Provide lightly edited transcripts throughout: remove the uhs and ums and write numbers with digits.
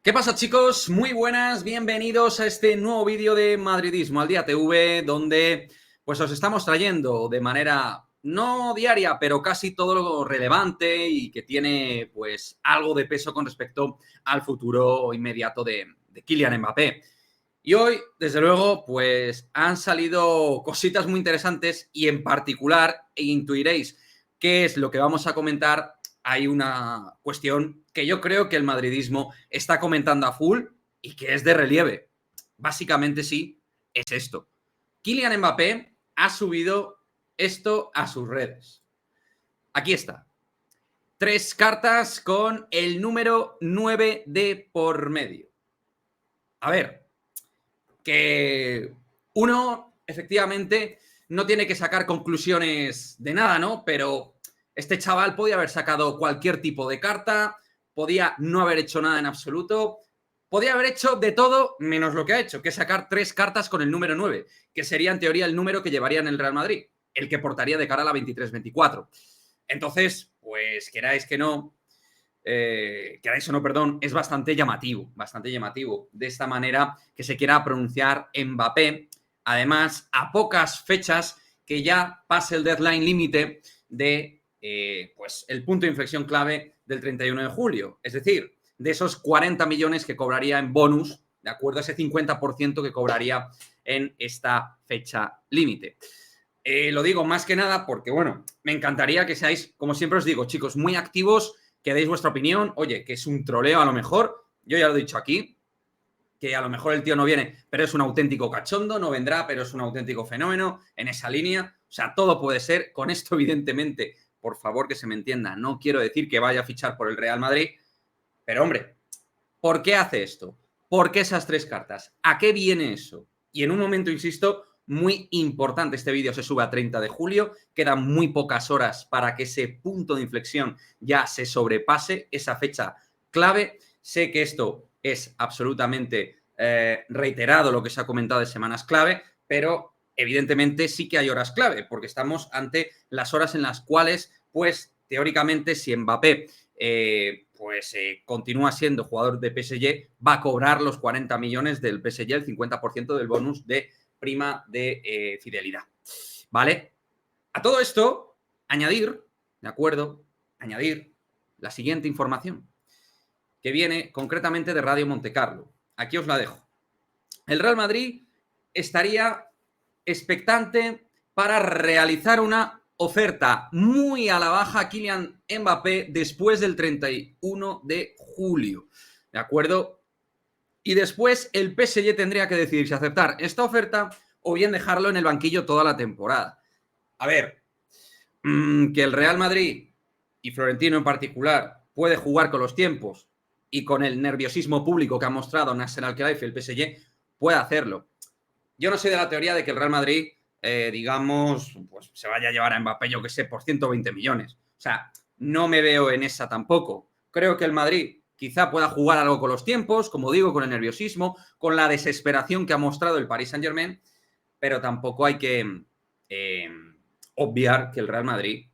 ¿Qué pasa, chicos? Muy buenas, bienvenidos a este nuevo vídeo de Madridismo al Día TV, donde pues os estamos trayendo de manera no diaria, pero casi todo lo relevante y que tiene pues algo de peso con respecto al futuro inmediato de Kylian Mbappé. Y hoy, desde luego, pues han salido cositas muy interesantes y en particular intuiréis qué es lo que vamos a comentar. Hay una cuestión que yo creo que el madridismo está comentando a full y que es de relieve. Básicamente sí, es esto. Kylian Mbappé ha subido esto a sus redes. Aquí está. 3 cartas con el número 9 de por medio. A ver, que uno, efectivamente, no tiene que sacar conclusiones de nada, ¿no? Pero este chaval podía haber sacado cualquier tipo de carta, podía no haber hecho nada en absoluto, podía haber hecho de todo menos lo que ha hecho, que es sacar 3 cartas con el número 9, que sería en teoría el número que llevaría en el Real Madrid, el que portaría de cara a la 23-24. Entonces, pues queráis que no, queráis o no, perdón, es bastante llamativo. De esta manera que se quiera pronunciar Mbappé, además, a pocas fechas que ya pase el deadline límite de pues el punto de inflexión clave del 31 de julio. Es decir, de esos 40 millones que cobraría en bonus, de acuerdo a ese 50% que cobraría en esta fecha límite. Lo digo más que nada porque, bueno, me encantaría que seáis, como siempre os digo, chicos, muy activos, que deis vuestra opinión. Oye, que es un troleo a lo mejor, yo ya lo he dicho aquí, que a lo mejor el tío no viene, pero es un auténtico cachondo, no vendrá, pero es un auténtico fenómeno en esa línea. O sea, todo puede ser. Con esto, evidentemente, por favor que se me entienda, no quiero decir que vaya a fichar por el Real Madrid, pero hombre, ¿por qué hace esto? ¿Por qué esas 3 cartas? ¿A qué viene eso? Y en un momento, insisto, muy importante, este vídeo se sube a 30 de julio, quedan muy pocas horas para que ese punto de inflexión ya se sobrepase, esa fecha clave. Sé que esto es absolutamente reiterado lo que se ha comentado de semanas clave, pero evidentemente sí que hay horas clave, porque estamos ante las horas en las cuales, pues, teóricamente, si Mbappé continúa siendo jugador de PSG, va a cobrar los 40 millones del PSG, el 50% del bonus de prima de fidelidad. ¿Vale? A todo esto, añadir, ¿de acuerdo? Añadir la siguiente información, que viene concretamente de Radio Montecarlo. Aquí os la dejo. El Real Madrid estaría expectante para realizar una oferta muy a la baja a Kylian Mbappé después del 31 de julio. ¿De acuerdo? Y después el PSG tendría que decidir si aceptar esta oferta o bien dejarlo en el banquillo toda la temporada. A ver, que el Real Madrid y Florentino en particular puede jugar con los tiempos y con el nerviosismo público que ha mostrado Nasser Al-Khelaifi y el PSG, puede hacerlo. Yo no soy de la teoría de que el Real Madrid, digamos, pues se vaya a llevar a Mbappé, yo que sé, por 120 millones. O sea, no me veo en esa tampoco. Creo que el Madrid quizá pueda jugar algo con los tiempos, como digo, con el nerviosismo, con la desesperación que ha mostrado el Paris Saint-Germain, pero tampoco hay que obviar que el Real Madrid,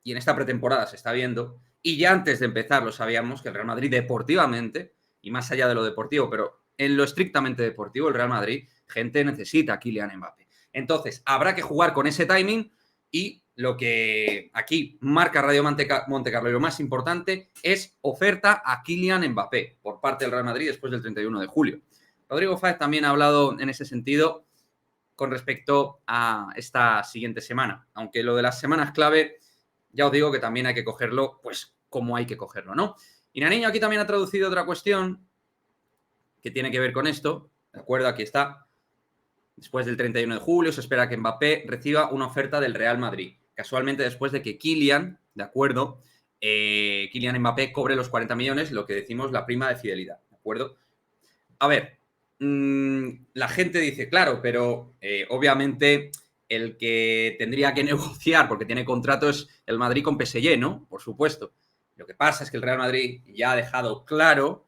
y en esta pretemporada se está viendo, y ya antes de empezar lo sabíamos, que el Real Madrid deportivamente, y más allá de lo deportivo, pero en lo estrictamente deportivo, el Real Madrid, gente, necesita a Kylian Mbappé. Entonces, habrá que jugar con ese timing y lo que aquí marca Radio Montecarlo y lo más importante es oferta a Kylian Mbappé por parte del Real Madrid después del 31 de julio. Rodrigo Fáez también ha hablado en ese sentido con respecto a esta siguiente semana, aunque lo de las semanas clave ya os digo que también hay que cogerlo, pues, como hay que cogerlo, ¿no? Y Naniño aquí también ha traducido otra cuestión que tiene que ver con esto, ¿de acuerdo? Aquí está. Después del 31 de julio se espera que Mbappé reciba una oferta del Real Madrid. Casualmente después de que Kylian, ¿de acuerdo? Kylian Mbappé cobre los 40 millones, lo que decimos la prima de fidelidad, ¿de acuerdo? A ver, la gente dice, claro, pero obviamente el que tendría que negociar, porque tiene contrato, es el Madrid con PSG, ¿no? Por supuesto. Lo que pasa es que el Real Madrid ya ha dejado claro,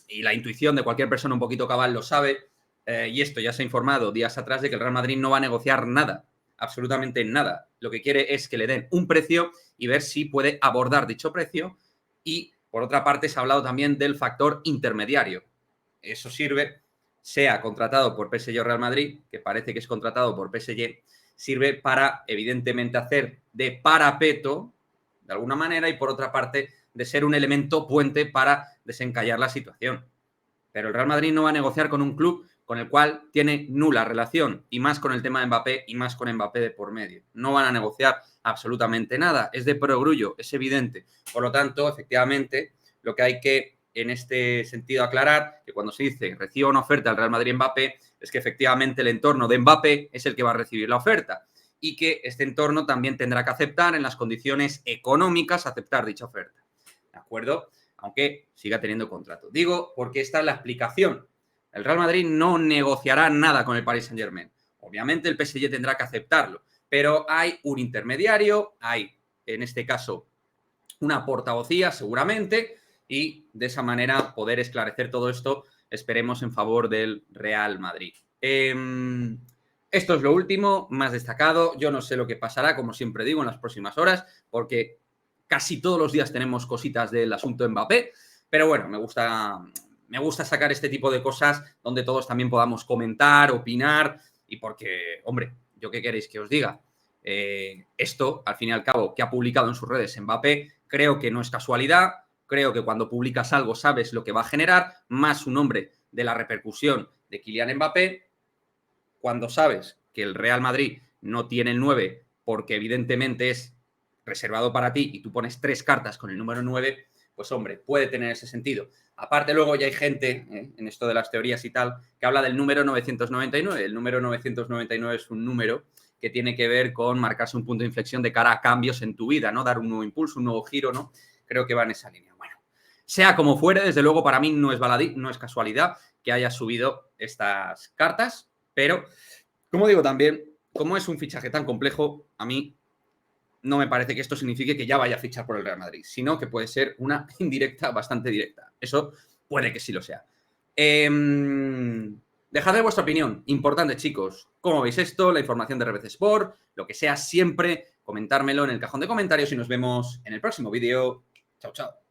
y la intuición de cualquier persona un poquito cabal lo sabe, y esto ya se ha informado días atrás, de que el Real Madrid no va a negociar nada, absolutamente nada. Lo que quiere es que le den un precio y ver si puede abordar dicho precio y Por otra parte, se ha hablado también del factor intermediario. Eso sirve, sea contratado por PSG o Real Madrid, que parece que es contratado por PSG, sirve para, evidentemente, hacer de parapeto, de alguna manera, y por otra parte, de ser un elemento puente para desencallar la situación. Pero el Real Madrid no va a negociar con un club con el cual tiene nula relación, y más con el tema de Mbappé, y más con Mbappé de por medio. No van a negociar absolutamente nada, es de perogrullo, es evidente. Por lo tanto, efectivamente, lo que hay que, en este sentido, aclarar, que cuando se dice reciba una oferta del Real Madrid-Mbappé, es que efectivamente el entorno de Mbappé es el que va a recibir la oferta, y que este entorno también tendrá que aceptar, en las condiciones económicas, aceptar dicha oferta. ¿De acuerdo? Aunque siga teniendo contrato. Digo, porque esta es la explicación. El Real Madrid no negociará nada con el Paris Saint-Germain. Obviamente el PSG tendrá que aceptarlo, pero hay un intermediario, hay, en este caso, una portavocía seguramente, y de esa manera poder esclarecer todo esto, esperemos, en favor del Real Madrid. Esto es lo último, más destacado. Yo no sé lo que pasará, como siempre digo, en las próximas horas, porque casi todos los días tenemos cositas del asunto Mbappé, pero bueno, me gusta sacar este tipo de cosas donde todos también podamos comentar, opinar, y porque, hombre, ¿yo qué queréis que os diga? Esto, al fin y al cabo, que ha publicado en sus redes Mbappé, creo que no es casualidad, creo que cuando publicas algo sabes lo que va a generar, más un hombre de la repercusión de Kylian Mbappé, cuando sabes que el Real Madrid no tiene el 9 porque evidentemente es reservado para ti y tú pones 3 cartas con el número 9, pues hombre, puede tener ese sentido. Aparte, luego ya hay gente, en esto de las teorías y tal, que habla del número 999. El número 999 es un número que tiene que ver con marcarse un punto de inflexión de cara a cambios en tu vida, ¿no? Dar un nuevo impulso, un nuevo giro, ¿no? Creo que va en esa línea. Bueno, sea como fuere, desde luego para mí no es casualidad que haya subido estas cartas, pero, como digo también, como es un fichaje tan complejo, a mí no me parece que esto signifique que ya vaya a fichar por el Real Madrid, sino que puede ser una indirecta bastante directa. Eso puede que sí lo sea. Dejadme vuestra opinión. Importante, chicos. ¿Cómo veis esto? La información de RBC Sport, lo que sea siempre, comentármelo en el cajón de comentarios y nos vemos en el próximo vídeo. Chao, chao.